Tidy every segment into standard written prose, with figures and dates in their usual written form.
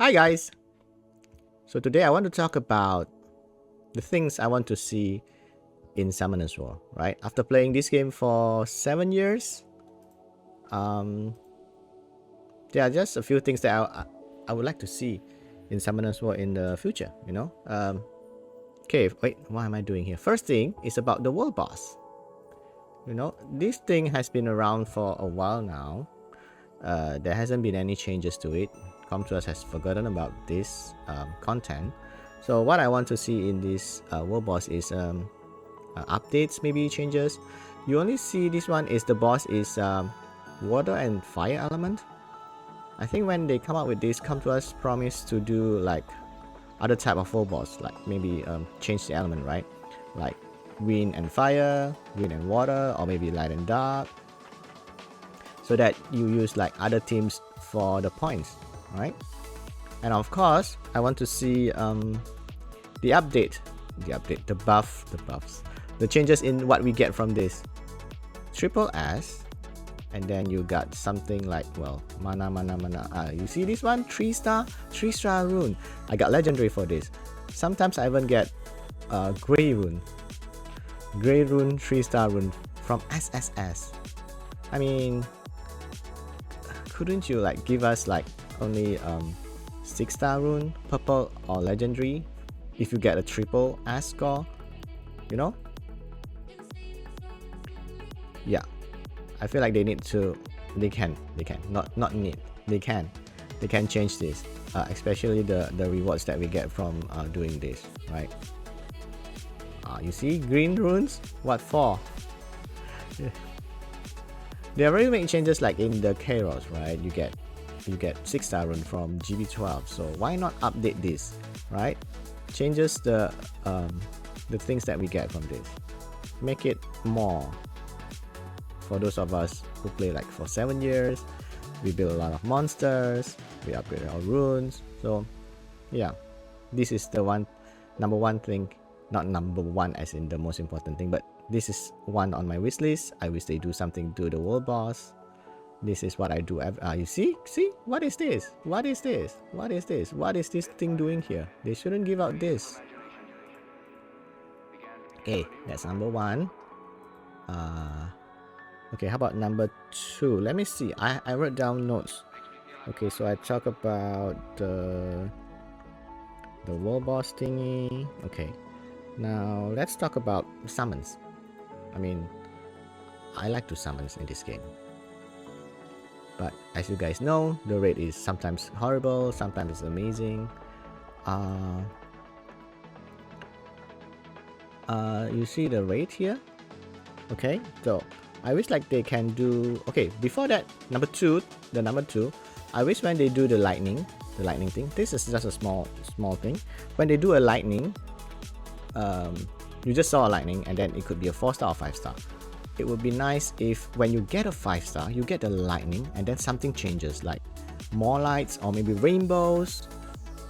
Hi guys! So today I want to talk about the things I want to see in Summoner's War, right? After playing this game for 7 years, there are just a few things that I would like to see in Summoner's War in the future, you know? Okay, wait, what am I doing here? First thing is about the world boss. You know, this thing has been around for a while now. There hasn't been any changes to it. Comtrust has forgotten about this content. So what I want to see in this world boss is updates, maybe changes. You only see this one is the boss is water and fire element. I think when they come out with this, Comtrust promise to do like other type of world boss, like maybe change the element, right? Like wind and fire, wind and water, or maybe light and dark, so that you use like other teams for the points, right? And of course, I want to see the buffs, the changes in what we get from this. Triple S, and then you got something like, well, mana. You see this one, 3-star rune. I got legendary for this. Sometimes I even get gray rune, 3-star rune from SSS. I mean, couldn't you like give us like only 6-star rune, purple or legendary if you get a triple S score, you know? Yeah, I feel like they need to, they can change this, especially the rewards that we get from doing this, right? You see green runes, what for? They already made changes like in the Kairos, right? You get 6-star rune from GB12, so why not update this, right? Changes the things that we get from this, make it more for those of us who play like for 7 years. We build a lot of monsters, we upgrade our runes. So yeah, this is the number one thing, not number one as in the most important thing, but this is one on my wish list. I wish they do something to the world boss. This is what I do. You see, what is this? What is this thing doing here? They shouldn't give out this. Okay, that's number one. Okay, how about number two? Let me see. I wrote down notes. Okay, so I talk about the world boss thingy. Okay, now let's talk about summons. I mean, I like to summons in this game, but as you guys know, the rate is sometimes horrible, sometimes it's amazing. You see the rate here? Okay, so I wish like they can do. Okay, before that, number two, I wish when they do the lightning thing. This is just a small thing. When they do a lightning, you just saw a lightning, and then it could be a 4-star or 5-star. It would be nice if when you get a 5-star, you get the lightning, and then something changes, like more lights or maybe rainbows.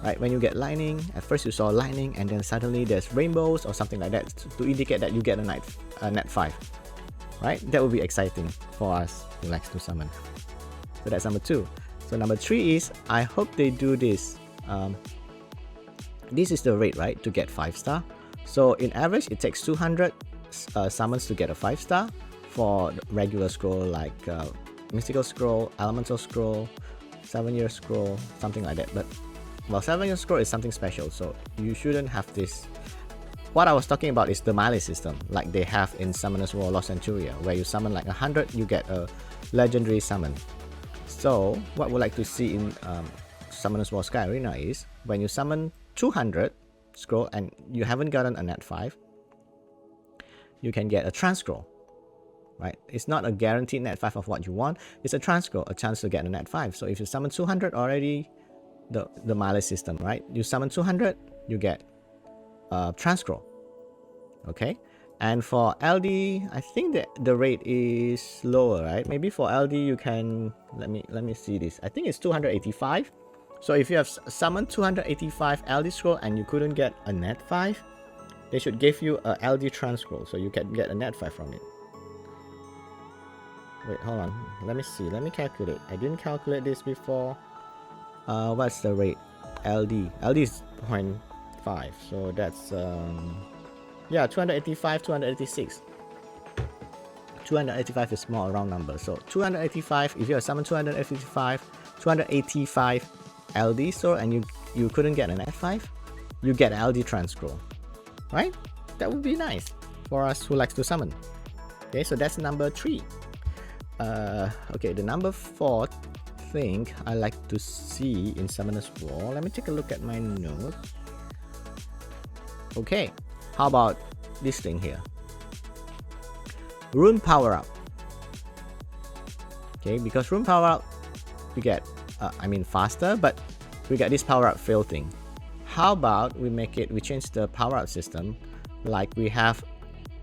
Right, when you get lightning, at first you saw lightning, and then suddenly there's rainbows or something like that to indicate that you get a net 5. Right, that would be exciting for us who likes to summon. So that's number two. So number three is, I hope they do this. This is the rate, right, to get 5-star. So in average, it takes 200 summons to get a 5-star for the regular scroll, like mystical scroll, elemental scroll, 7-year scroll, something like that. But well, 7-year scroll is something special, so you shouldn't have this. What I was talking about is the melee system, like they have in Summoner's War Lost Centuria, where you summon like 100, you get a legendary summon. So what we'd like to see in Summoner's War Sky Arena is, when you summon 200 scroll and you haven't gotten a net 5, you can get a trans scroll, right? It's not a guaranteed net 5 of what you want, it's a trans scroll, a chance to get a net 5. So if you summon 200 already, the melee system, right? You summon 200, you get trans scroll. Okay, and for LD, I think that the rate is lower, right? Maybe for LD you can, let me see this. I think it's 285. So if you have summoned 285 LD scroll and you couldn't get a net 5, they should give you a LD trans scroll, so you can get a net 5 from it. Wait, hold on. Let me see. Let me calculate. I didn't calculate this before. What's the rate? LD. LD is 0.5, so that's yeah, 285, 286. 285 is small round number, so 285. If you have summon 285 LD store and you couldn't get an F5, you get LD trans scroll, right? That would be nice for us who likes to summon. Okay, so that's number 3. Okay, the number 4 thing I like to see in Summoner's War. Let me take a look at my notes. Okay, how about this thing here? Rune power up. Okay, because rune power up, we get, faster, but we get this power up fail thing. How about we change the power up system like we have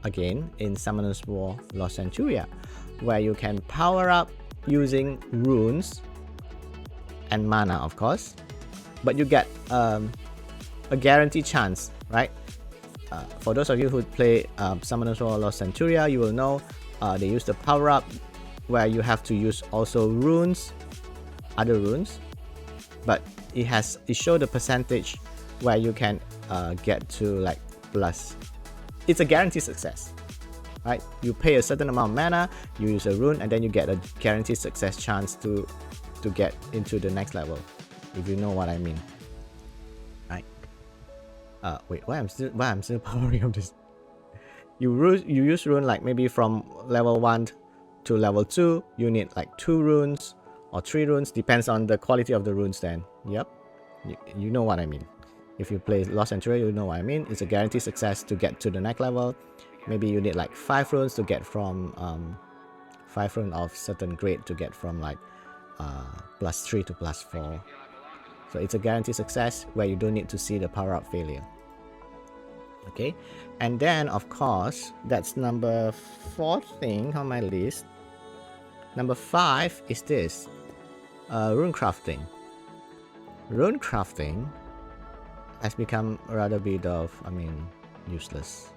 again in Summoner's War Lost Centuria, where you can power up using runes and mana, of course, but you get a guaranteed chance, right? For those of you who play Summoners War Lost Centuria, you will know they use the power up where you have to use also runes, other runes, but it shows the percentage where you can get to like plus. It's a guaranteed success, right? You pay a certain amount of mana, you use a rune, and then you get a guaranteed success chance to get into the next level, if you know what I mean. Wait, why I'm still powering up this? You use rune like maybe from level 1 to level 2. You need like 2 runes or 3 runes, depends on the quality of the runes. Then, yep, you know what I mean. If you play Lost Centuria, you know what I mean. It's a guaranteed success to get to the next level. Maybe you need like 5 runes to get from 5 runes of certain grade to get from like +3 to +4. So it's a guaranteed success where you don't need to see the power up failure. Okay, and then of course that's number 4 thing on my list. Number 5 is this, Runecrafting. Runecrafting has become a rather bit of, useless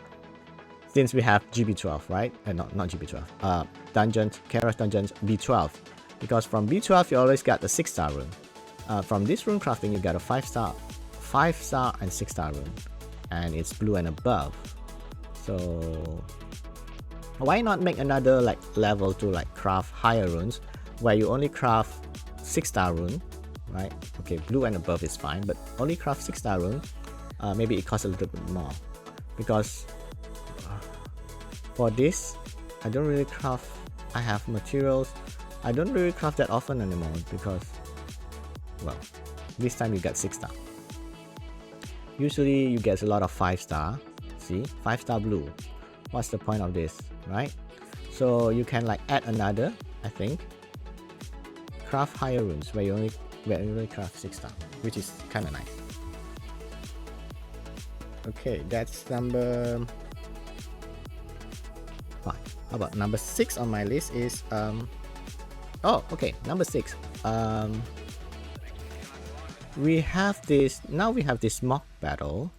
since we have GB12, right? Not GB12. Dungeons, Chaos Dungeons B12, because from B12 you always got the 6-star rune. From this Runecrafting you got a 5-star, 5-star and 6-star rune, and it's blue and above. So why not make another like level to like craft higher runes where you only craft 6-star rune, right? Okay, blue and above is fine, but only craft 6-star rune. Maybe it costs a little bit more, because for this I don't really craft. I have materials. I don't really craft that often anymore because, well, this time you got 6-star. Usually you get a lot of 5-star. See, 5-star blue. What's the point of this, right? So you can like add another, I think, craft higher runes where you only craft 6-star, which is kind of nice. Okay, that's number 5. How about number 6 on my list is oh, okay, number 6. We have this mock battle,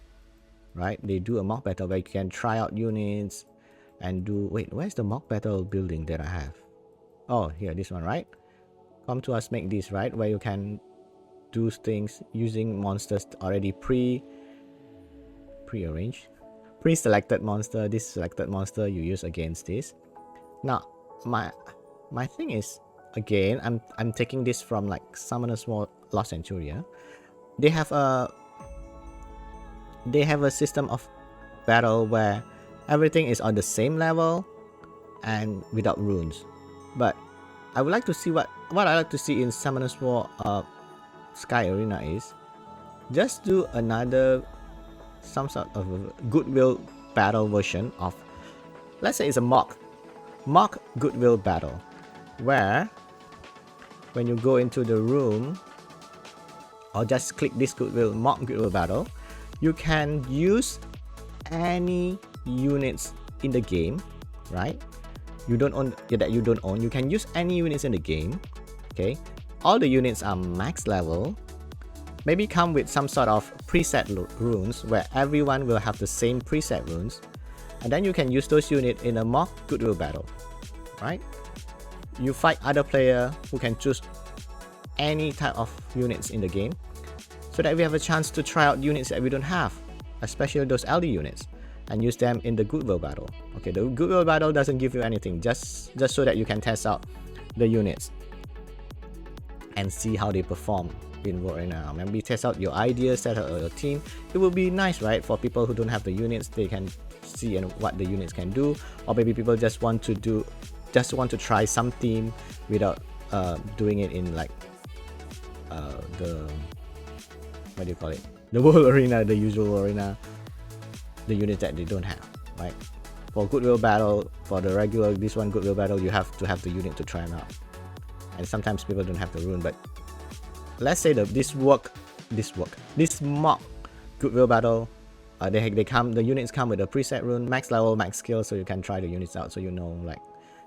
right? They do a mock battle where you can try out units and do. Wait, where's the mock battle building that I have? Oh, here, this one, right? Come to us, make this, right? Where you can do things using monsters already pre-arranged, pre-selected monster. This selected monster you use against this. Now, my thing is, again, I'm taking this from like Summoner's War Lost Centuria. They have a system of battle where everything is on the same level and without runes. But I would like to see what I like to see in Summoner's War Sky Arena is just do another some sort of a goodwill battle version of, let's say it's a mock goodwill battle, where when you go into the room or just click this mock goodwill battle, you can use any units in the game, right? You don't own. You can use any units in the game. Okay, all the units are max level. Maybe come with some sort of preset runes where everyone will have the same preset runes, and then you can use those units in a mock goodwill battle, right? You fight other player who can choose any type of units in the game. so that we have a chance to try out units that we don't have, especially those LD units, and use them in the Goodwill battle. Okay, the Goodwill battle doesn't give you anything, just so that you can test out the units and see how they perform in World Arena. Maybe test out your ideas, test out your team. It will be nice, right? For people who don't have the units, they can see what the units can do, or maybe people just want to try some team without doing it in like the, what do you call it, the World Arena, the usual arena, the units that they don't have, right? For Goodwill battle, for the regular this one Goodwill battle, you have to have the unit to try them out, and sometimes people don't have the rune. But let's say that this mock Goodwill battle, the units come with a preset rune, max level, max skill, so you can try the units out, so you know, like,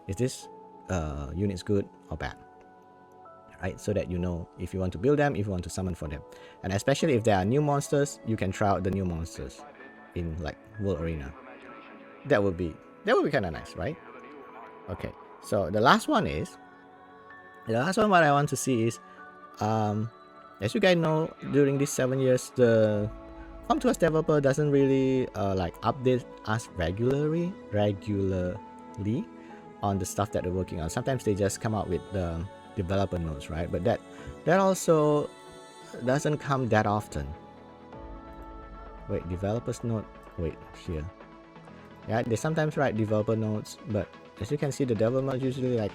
is this units good or bad, right? So that you know if you want to build them, if you want to summon for them. And especially if there are new monsters, you can try out the new monsters in like World Arena. That would be kind of nice, right? Okay, so the last one what I want to see is, as you guys know, during these 7 years, the Come To Us developer doesn't really like update us regularly on the stuff that they're working on. Sometimes they just come out with the developer notes, right? But that also doesn't come that often. Wait, developers note. Wait, here. Yeah, they sometimes write developer notes, but as you can see, the development usually like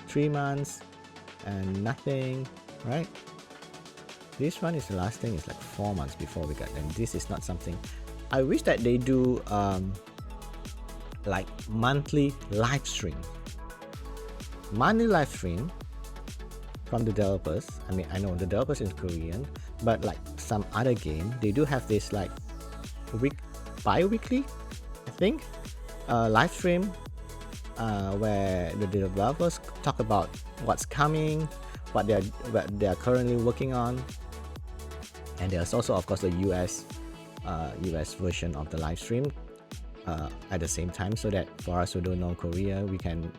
3 months and nothing, right? This one is the last thing, is like 4 months before we got them. This is not something. I wish that they do like monthly live stream. Monthly live stream from the developers. I mean, I know the developers in Korean, but like some other game, they do have this like bi-weekly, I think, live stream where the developers talk about what's coming, what they are currently working on. And there's also, of course, the US version of the live stream at the same time, so that for us who don't know Korea, we can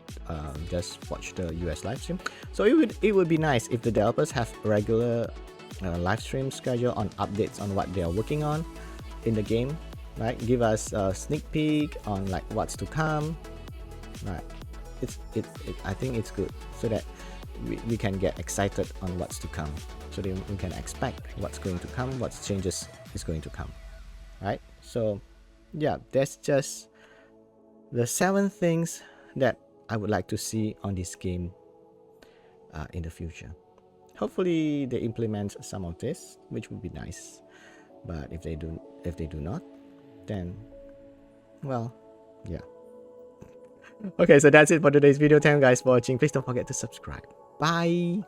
just watch the US live stream. So it would be nice if the developers have regular live stream schedule on updates on what they are working on in the game, right? Give us a sneak peek on like what's to come, right? I think it's good, so that we can get excited on what's to come, so that we can expect what's going to come, what changes is going to come, right? So yeah, that's just the 7 things that I would like to see on this game in the future. Hopefully they implement some of this, which would be nice. But if they do not, then, well, yeah. Okay, so that's it for today's video. Thank you guys for watching. Please don't forget to subscribe. Bye.